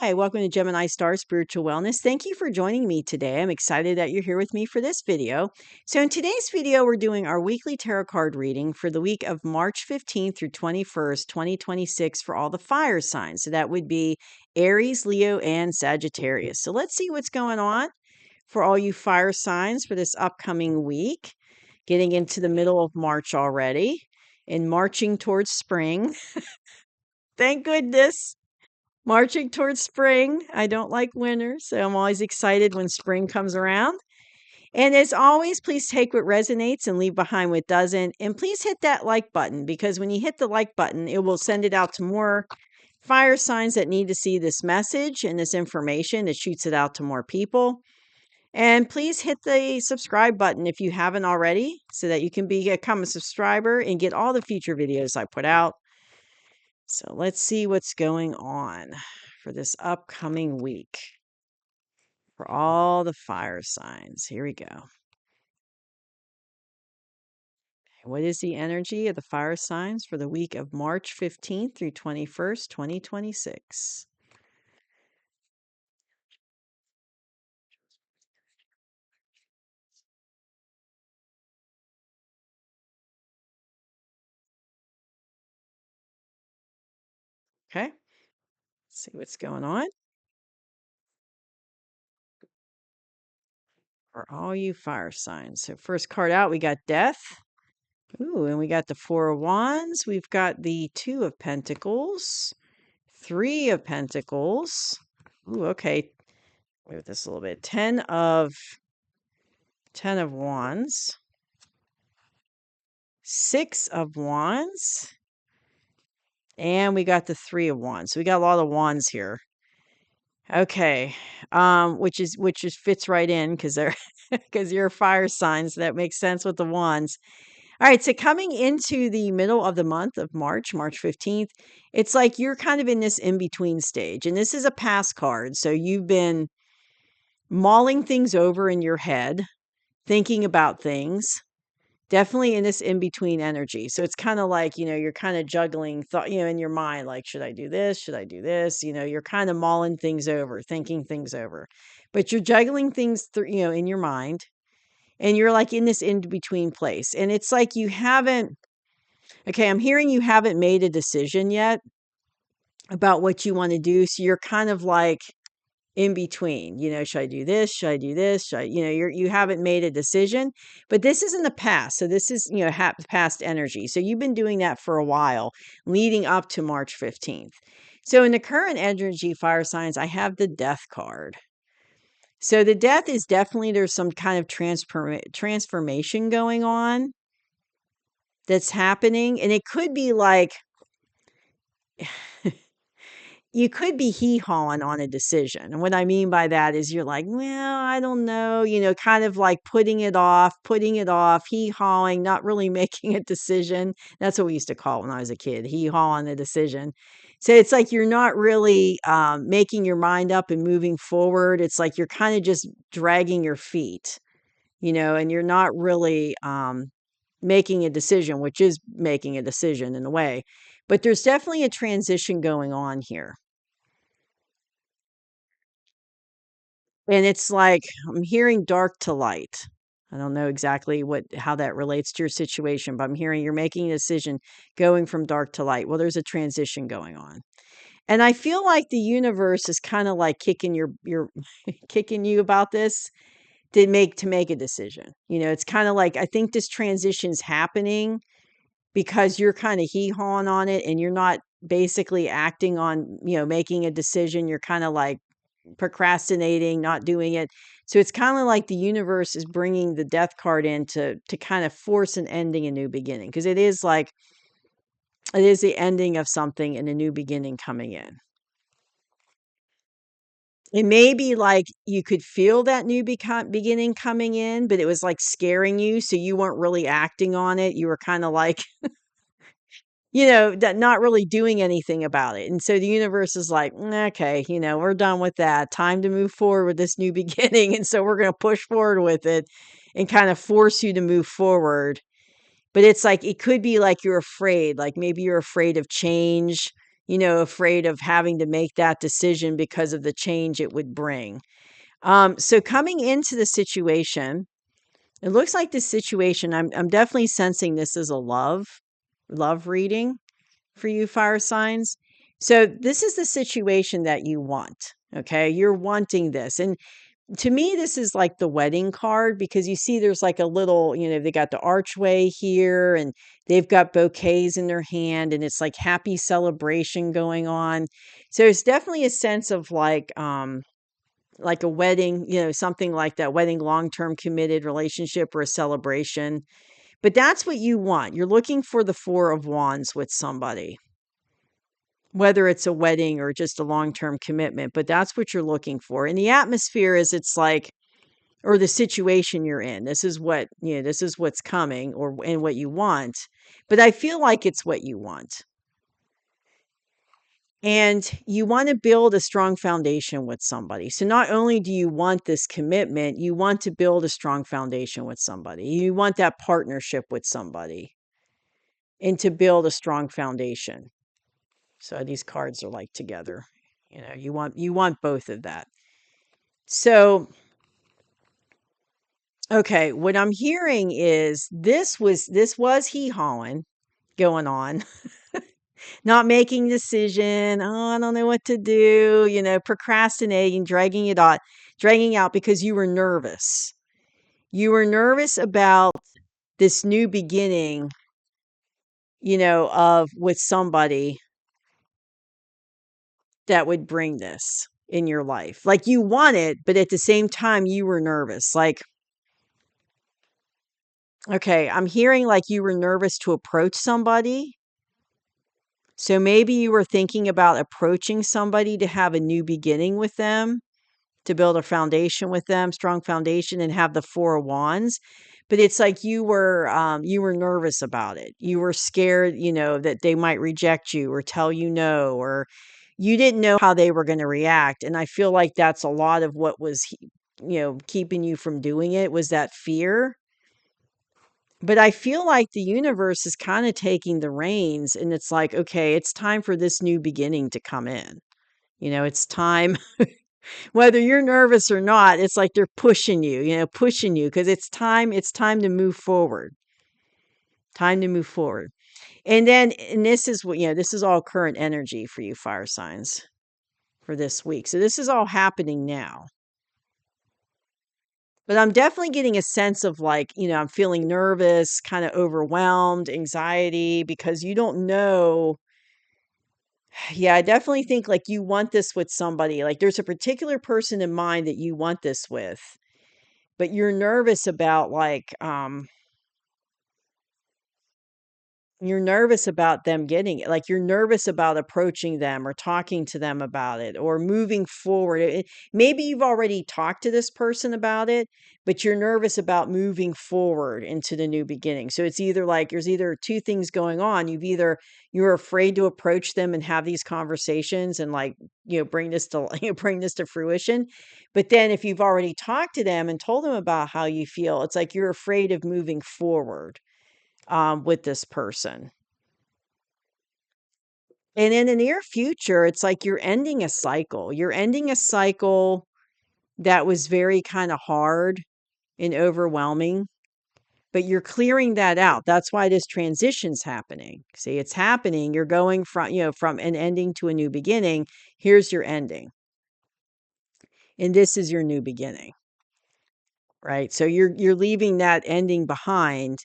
Hi, welcome to Gemini Star Spiritual Wellness. Thank you for joining me today. I'm excited that you're here with me for this video. So in today's video, we're doing our weekly tarot card reading for the week of March 15th through 21st, 2026 for all the fire signs. So that would be Aries, Leo, and Sagittarius. So let's see what's going on for all you fire signs for this upcoming week. Getting into the middle of March already and marching towards spring. Thank goodness. Marching towards spring. I don't like winter, so I'm always excited when spring comes around. And as always, please take what resonates and leave behind what doesn't. And please hit that like button, because when you hit the like button, it will send it out to more fire signs that need to see this message and this information. It shoots it out to more people. And please hit the subscribe button if you haven't already, so that you can become a subscriber and get all the future videos I put out. So let's see what's going on for this upcoming week for all the fire signs. Here we go. What is the energy of the fire signs for the week of March 15th through 21st, 2026? Okay, let's see what's going on for all you fire signs. So first card out, we got Death. Ooh, and we got the Four of Wands. We've got the Two of Pentacles, Three of Pentacles. Ooh, okay. Wait with this a little bit. Ten of Wands, Six of Wands, and we got the Three of Wands. So we got a lot of wands here. Okay. Which fits right in because they're because you're fire signs. So that makes sense with the wands. All right, so coming into the middle of the month of March 15th, it's like you're kind of in this in-between stage. And this is a past card. So you've been mulling things over in your head, thinking about things, definitely in this in-between energy. So it's kind of like, you're kind of juggling thought, in your mind, like, should I do this? Should I do this? You're kind of mulling things over, thinking things over, but you're juggling things through, in your mind, and you're like in this in-between place. And it's like I'm hearing you haven't made a decision yet about what you want to do. So you're kind of like in between, should I do this? Should I do this? Should I, you haven't made a decision, but this is in the past. So this is, past energy. So you've been doing that for a while leading up to March 15th. So in the current energy fire signs, I have the Death card. So the Death is definitely, there's some kind of transformation going on that's happening. And it could be like, you could be hee-hawing on a decision. And what I mean by that is you're like, well, I don't know, kind of like putting it off, hee-hawing, not really making a decision. That's what we used to call it when I was a kid, hee-hawing a decision. So it's like you're not really making your mind up and moving forward. It's like you're kind of just dragging your feet, and you're not really making a decision, which is making a decision in a way. But there's definitely a transition going on here. And it's like, I'm hearing dark to light. I don't know exactly how that relates to your situation, but I'm hearing you're making a decision going from dark to light. Well, there's a transition going on. And I feel like the universe is kind of like kicking your kicking you about this to make a decision. It's kind of like, I think this transition's happening because you're kind of hee-hawing on it and you're not basically acting on, making a decision. You're kind of like procrastinating, not doing it. So it's kind of like the universe is bringing the Death card in to kind of force an ending, a new beginning, because it is the ending of something and a new beginning coming in. It may be like you could feel that new beginning coming in, but it was like scaring you, so you weren't really acting on it. You were kind of like that, not really doing anything about it. And so the universe is like, okay, we're done with that. Time to move forward with this new beginning. And so we're going to push forward with it and kind of force you to move forward. But it's like, it could be like you're afraid, like maybe you're afraid of change. afraid of having to make that decision because of the change it would bring. So coming into the situation, it looks like this situation, I'm definitely sensing this is a love reading for you fire signs. So this is the situation that you want. Okay. You're wanting this. And to me, this is like the wedding card because you see there's like a little, they got the archway here and they've got bouquets in their hand and it's like happy celebration going on. So there's definitely a sense of like a wedding, something like that wedding, long-term committed relationship or a celebration. But that's what you want. You're looking for the Four of Wands with somebody, whether it's a wedding or just a long-term commitment, but that's what you're looking for. And the atmosphere is it's like, or the situation you're in. This is this is what's coming and what you want. But I feel like it's what you want. And you want to build a strong foundation with somebody. So not only do you want this commitment, you want to build a strong foundation with somebody. You want that partnership with somebody and to build a strong foundation. So these cards are like together. You want both of that. So okay, what I'm hearing is this was hee-hawing going on. Not making decision. Oh, I don't know what to do, procrastinating, dragging out because you were nervous. You were nervous about this new beginning, of with somebody that would bring this in your life. Like you want it, but at the same time you were nervous. Like, okay, I'm hearing like you were nervous to approach somebody. So maybe you were thinking about approaching somebody to have a new beginning with them, to build a foundation with them, strong foundation, and have the Four of Wands. But it's like you were nervous about it. You were scared, that they might reject you or tell you no, or you didn't know how they were going to react. And I feel like that's a lot of what was, keeping you from doing it was that fear. But I feel like the universe is kind of taking the reins and it's like, okay, it's time for this new beginning to come in. It's time, whether you're nervous or not, it's like they're pushing you because it's time to move forward. Time to move forward. And this is what, this is all current energy for you fire signs for this week. So this is all happening now. But I'm definitely getting a sense of like, I'm feeling nervous, kind of overwhelmed, anxiety because you don't know. Yeah, I definitely think like you want this with somebody. Like there's a particular person in mind that you want this with, but you're nervous about you're nervous about them getting it. Like, you're nervous about approaching them or talking to them about it or moving forward. Maybe you've already talked to this person about it, but you're nervous about moving forward into the new beginning. So it's either like there's either two things going on. You're afraid to approach them and have these conversations and like, bring this to bring this to fruition. But then if you've already talked to them and told them about how you feel, it's like you're afraid of moving forward with this person. And in the near future, it's like you're ending a cycle. You're ending a cycle that was very kind of hard and overwhelming, but you're clearing that out. That's why this transition's happening. See, it's happening. You're going from an ending to a new beginning. Here's your ending. And this is your new beginning. Right? So you're leaving that ending behind.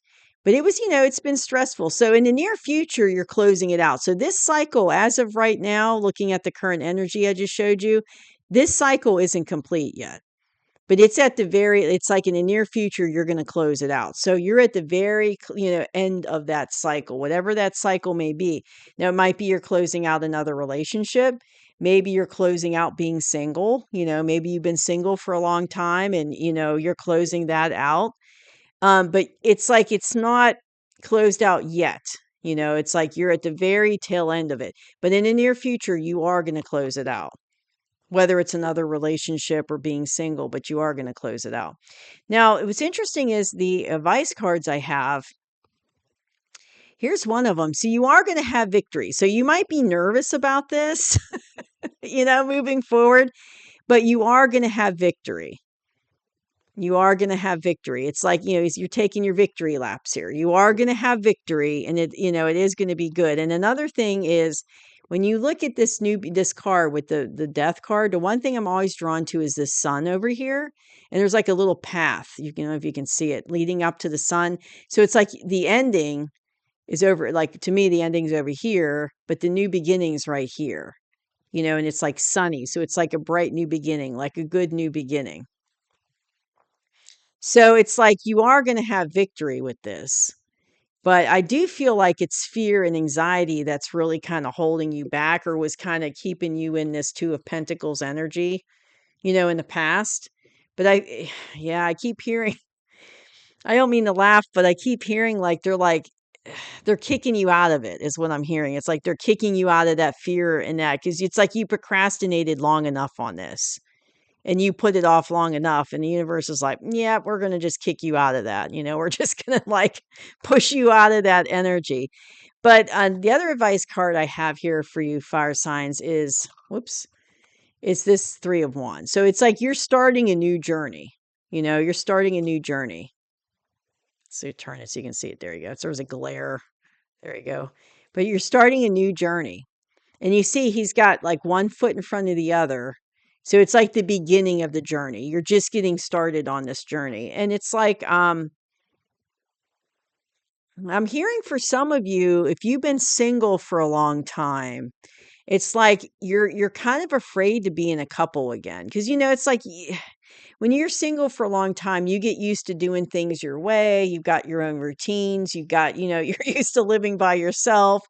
But it was, it's been stressful. So in the near future, you're closing it out. So this cycle, as of right now, looking at the current energy I just showed you, this cycle isn't complete yet. But it's like in the near future, you're going to close it out. So you're at the very, end of that cycle, whatever that cycle may be. Now, it might be you're closing out another relationship. Maybe you're closing out being single. Maybe you've been single for a long time and, you're closing that out. But it's like it's not closed out yet. It's like you're at the very tail end of it. But in the near future, you are going to close it out, whether it's another relationship or being single, but you are going to close it out. Now, what's interesting is the advice cards I have, Here's one of them. So you are going to have victory. So you might be nervous about this, moving forward, but you are going to have victory. You are going to have victory. It's like, you're taking your victory laps here. You are going to have victory, and it is going to be good. And another thing is, when you look at this card with the death card, the one thing I'm always drawn to is this sun over here. And there's like a little path, if you can see it, leading up to the sun. So it's like the ending is over, like, to me, the ending's over here, but the new beginning's right here. And it's like sunny. So it's like a bright new beginning, like a good new beginning. So it's like you are going to have victory with this. But I do feel like it's fear and anxiety that's really kind of holding you back, or was kind of keeping you in this Two of Pentacles energy, in the past. But yeah, I keep hearing, I don't mean to laugh, but I keep hearing they're kicking you out of it, is what I'm hearing. It's like they're kicking you out of that fear and that, because it's like you procrastinated long enough on this. And you put it off long enough, and the universe is like, yeah, we're going to just kick you out of that. We're just going to push you out of that energy. But the other advice card I have here for you, fire signs, is this Three of Wands. So it's like you're starting a new journey. You're starting a new journey. So turn it so you can see it. There you go. So there's a glare. There you go. But you're starting a new journey. And you see he's got like one foot in front of the other. So it's like the beginning of the journey. You're just getting started on this journey. And it's like, I'm hearing for some of you, if you've been single for a long time, it's like you're kind of afraid to be in a couple again. Because, it's like when you're single for a long time, you get used to doing things your way. You've got your own routines. You've got, you're used to living by yourself.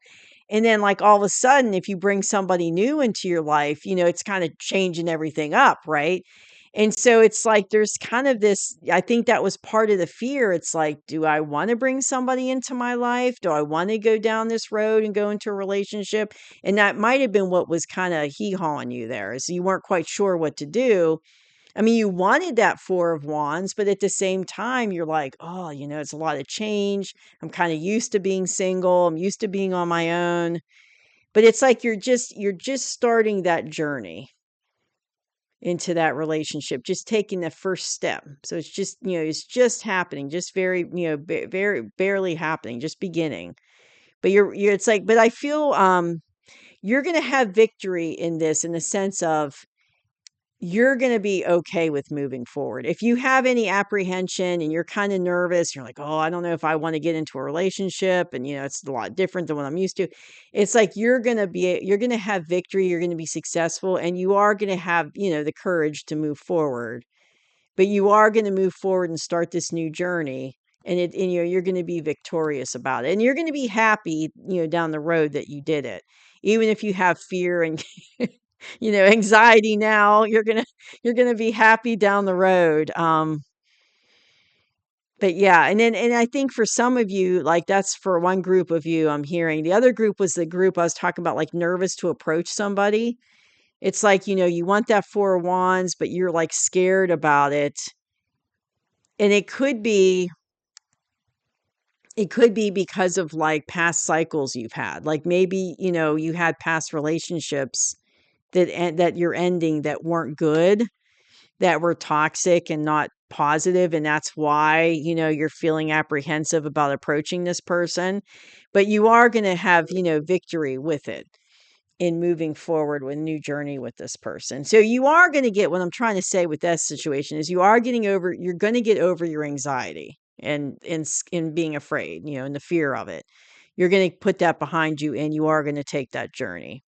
And then, like, all of a sudden, if you bring somebody new into your life, it's kind of changing everything up, right? And so it's like there's kind of this, I think that was part of the fear. It's like, do I want to bring somebody into my life? Do I want to go down this road and go into a relationship? And that might have been what was kind of hee-hawing you there, is you weren't quite sure what to do. I mean, you wanted that Four of Wands, but at the same time, you're like, oh, it's a lot of change. I'm kind of used to being single. I'm used to being on my own. But it's like you're just starting that journey into that relationship, just taking the first step. So it's just happening, just very, very barely happening, just beginning. But it's like, but I feel you're going to have victory in this, in the sense of, you're going to be okay with moving forward. If you have any apprehension and you're kind of nervous, you're like, oh, I don't know if I want to get into a relationship. And, it's a lot different than what I'm used to. It's like, you're going to have victory. You're going to be successful, and you are going to have, the courage to move forward, but you are going to move forward and start this new journey. And you're going to be victorious about it. And you're going to be happy, down the road that you did it. Even if you have fear and anxiety now, you're gonna be happy down the road. But yeah, and I think for some of you, like, that's for one group of you I'm hearing. The other group was the group I was talking about, like, nervous to approach somebody. It's like, you want that Four of Wands, but you're like scared about it. And it could be because of like past cycles you've had. Like, maybe, you had past relationships that you're ending that weren't good, that were toxic and not positive, and that's why, you're feeling apprehensive about approaching this person. But you are going to have, victory with it, in moving forward with a new journey with this person. So you are going to get, what I'm trying to say with that situation is, you're going to get over your anxiety and in being afraid, and the fear of it. You're going to put that behind you, and you are going to take that journey.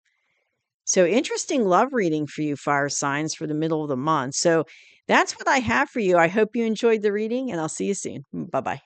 So, interesting love reading for you, fire signs, for the middle of the month. So that's what I have for you. I hope you enjoyed the reading, and I'll see you soon. Bye bye.